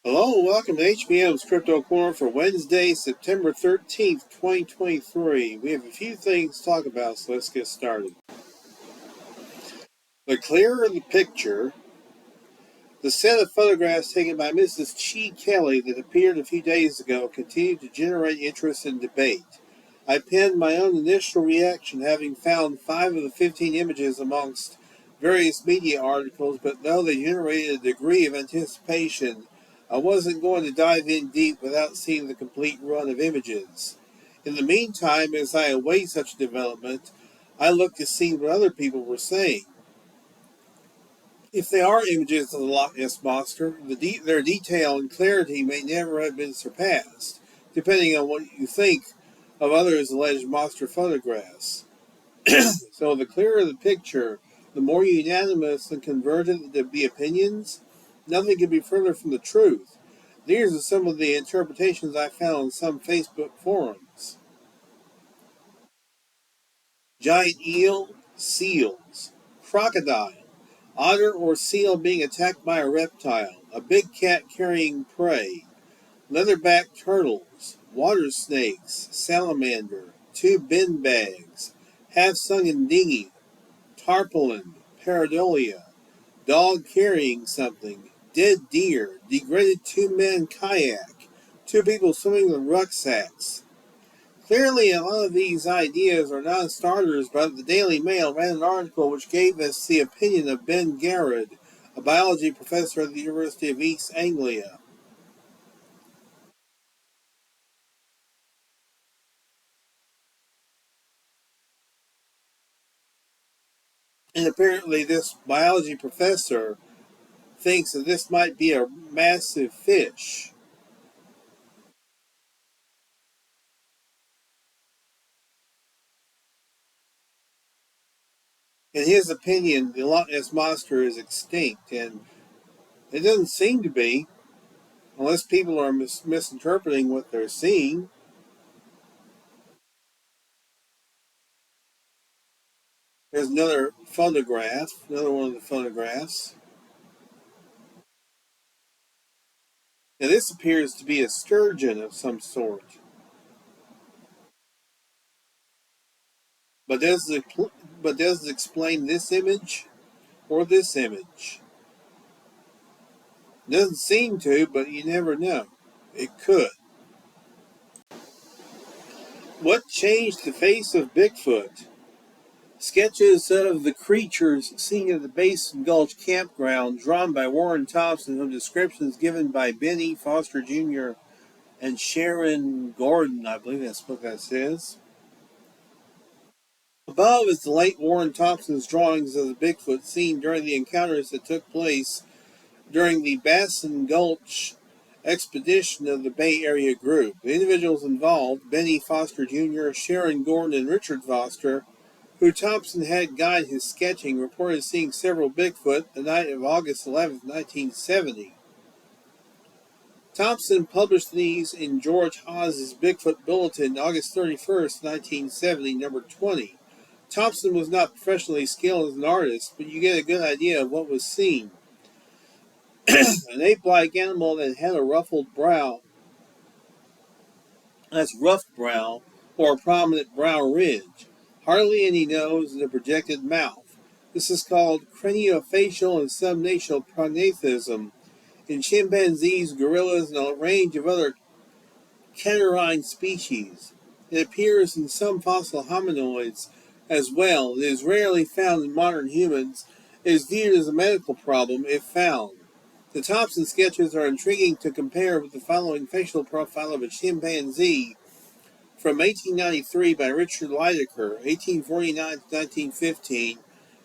Hello and welcome to HBM's Crypto-Corner for Wednesday, September 13th, 2023. We have a few things to talk about, so let's get started. The clearer the picture, the set of photographs taken by Mrs. Chi Kelly that appeared a few days ago continued to generate interest and debate. I penned my own initial reaction, having found 5 of the 15 images amongst various media articles, but though they generated a degree of anticipation, I wasn't going to dive in deep without seeing the complete run of images. In the meantime, as I await such development, I looked to see what other people were saying. If they are images of the Loch Ness Monster, their detail and clarity may never have been surpassed, depending on what you think of others' alleged monster photographs. So the clearer the picture, the more unanimous and convergent the opinions. Nothing could be further from the truth. These are some of the interpretations I found on some Facebook forums. Giant eel, seals, crocodile, otter or seal being attacked by a reptile, a big cat carrying prey, leatherback turtles, water snakes, salamander, 2 bin bags, half-sunken dinghy, tarpaulin, pareidolia, dog carrying something, dead deer, degraded 2-man kayak, 2 people swimming with rucksacks. Clearly, a lot of these ideas are non-starters, but the Daily Mail ran an article which gave us the opinion of Ben Garrett, a biology professor at the University of East Anglia. And apparently this biology professor thinks that this might be a massive fish. In his opinion, the Loch Ness Monster is extinct, and it doesn't seem to be, unless people are misinterpreting what they're seeing. There's another photograph, another one of the photographs. Now this appears to be a sturgeon of some sort. But does it explain this image or this image? It doesn't seem to, but you never know. It could. What changed the face of Bigfoot? Sketches of the creatures seen at the Basin Gulch campground drawn by Warren Thompson from descriptions given by Benny Foster Jr. and Sharon Gordon, I believe that's what that says. Above is the late Warren Thompson's drawings of the Bigfoot seen during the encounters that took place during the Basin Gulch expedition of the Bay Area group. The individuals involved, Benny Foster Jr., Sharon Gordon, and Richard Foster, who Thompson had guide his sketching, reported seeing several Bigfoot the night of August 11, 1970. Thompson published these in George Haas's Bigfoot Bulletin, August 31st, 1970, number 20. Thompson was not professionally skilled as an artist, but you get a good idea of what was seen. An ape-like animal that had a ruffled brow, that's roughed brow, or a prominent brow ridge, hardly any nose, and a projected mouth. This is called craniofacial and subnasal prognathism. In chimpanzees, gorillas, and a range of other catarrhine species. It appears in some fossil hominoids as well. It is rarely found in modern humans. It is viewed as a medical problem if found. The Thompson sketches are intriguing to compare with the following facial profile of a chimpanzee from 1893 by Richard Lydecker, 1849 to 1915,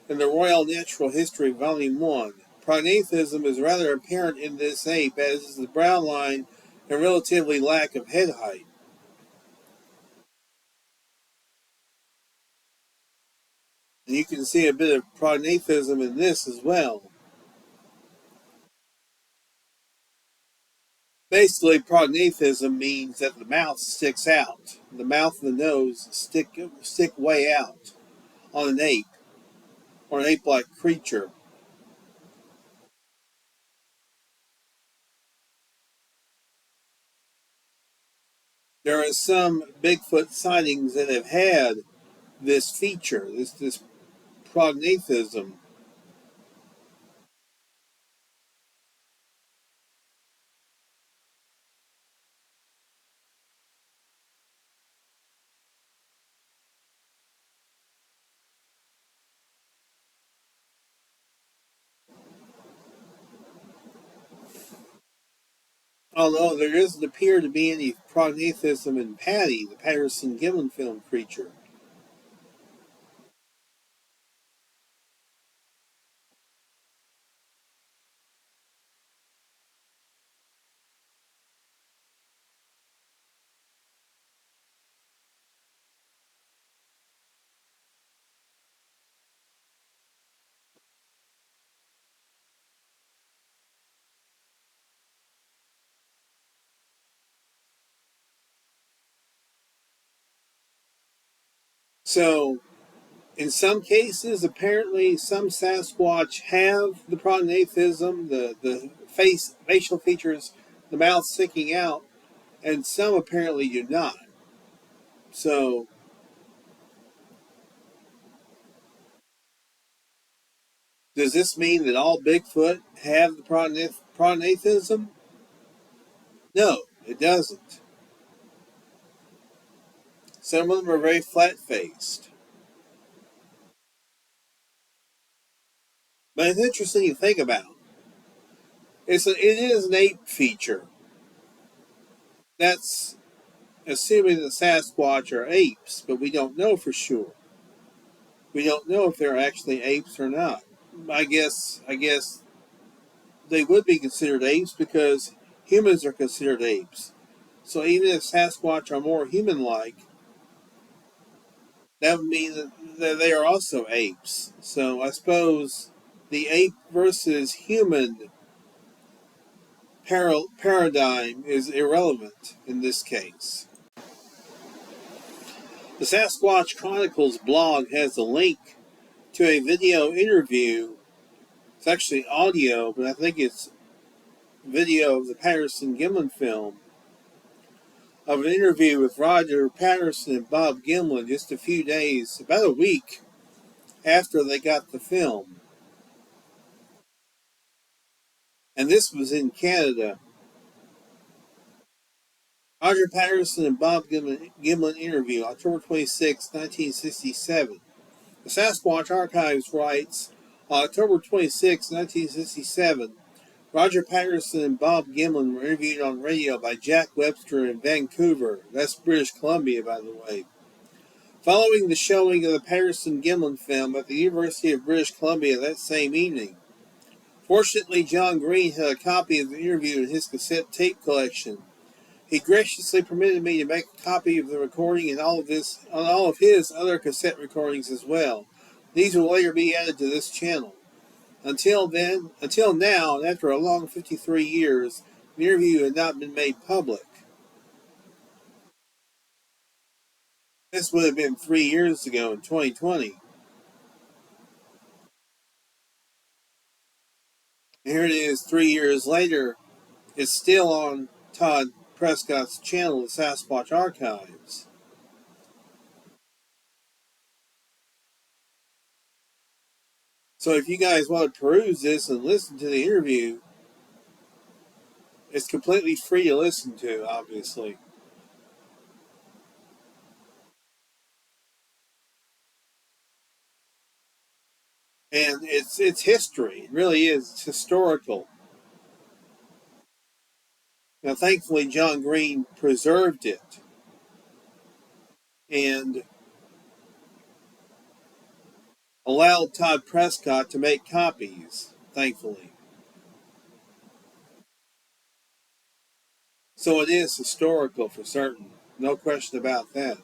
in the Royal Natural History, Volume 1. Prognathism is rather apparent in this ape, as is the brow line and relatively lack of head height. And you can see a bit of prognathism in this as well. Basically, prognathism means that the mouth sticks out. The mouth and the nose stick way out on an ape or an ape-like creature. There are some Bigfoot sightings that have had this feature, this prognathism. Although there doesn't appear to be any prognathism in Patty, the Patterson-Gimlin film creature. So, in some cases, apparently, some Sasquatch have the prognathism, the facial features, the mouth sticking out, and some apparently do not. So, does this mean that all Bigfoot have the prognathism? No, it doesn't. Some of them are very flat faced. But it's interesting to think about. It is an ape feature. That's assuming that Sasquatch are apes, but we don't know for sure. We don't know if they're actually apes or not. I guess they would be considered apes because humans are considered apes. So even if Sasquatch are more human-like, that would mean that they are also apes. So I suppose the ape versus human paradigm is irrelevant in this case. The Sasquatch Chronicles blog has a link to a video interview. It's actually audio, but I think it's video of the Patterson-Gimlin film of an interview with Roger Patterson and Bob Gimlin just a few days, about a week after they got the film. And this was in Canada. Roger Patterson and Bob Gimlin interview, October 26, 1967. The Sasquatch Archives writes, on October 26, 1967, Roger Patterson and Bob Gimlin were interviewed on radio by Jack Webster in Vancouver. That's British Columbia, by the way. Following the showing of the Patterson-Gimlin film at the University of British Columbia that same evening. Fortunately, John Green had a copy of the interview in his cassette tape collection. He graciously permitted me to make a copy of the recording and all of his other cassette recordings as well. These will later be added to this channel. Until now, and after a long 53 years, the interview had not been made public. This would have been 3 years ago in 2020. And here it is 3 years later. It's still on Todd Prescott's channel, the Sasquatch Archives. So if you guys want to peruse this and listen to the interview, it's completely free to listen to, obviously. And it's history. It really is. It's historical. Now, thankfully, John Green preserved it and allowed Todd Prescott to make copies, thankfully. So it is historical for certain. No question about that.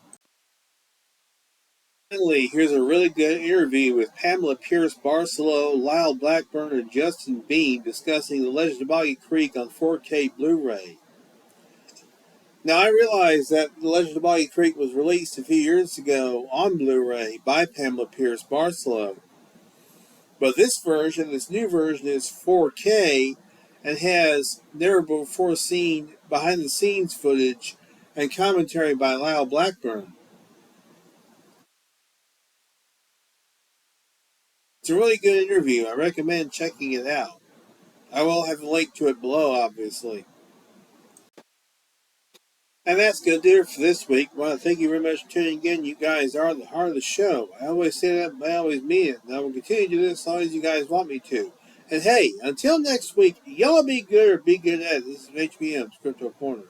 Finally, here's a really good interview with Pamela Pierce Barcelo, Lyle Blackburn, and Justin Beam discussing The Legend of Boggy Creek on 4K Blu-ray. Now, I realize that The Legend of Boggy Creek was released a few years ago on Blu-ray by Pamela Pierce Barcelo. But this new version, is 4K and has never before seen behind-the-scenes footage and commentary by Lyle Blackburn. It's a really good interview. I recommend checking it out. I will have a link to it below, obviously. And that's going to do it for this week. I want to thank you very much for tuning in. You guys are the heart of the show. I always say that, but I always mean it. And I will continue to do this as long as you guys want me to. And hey, until next week, y'all be good or be good at it. This is HBM's Crypto Corner.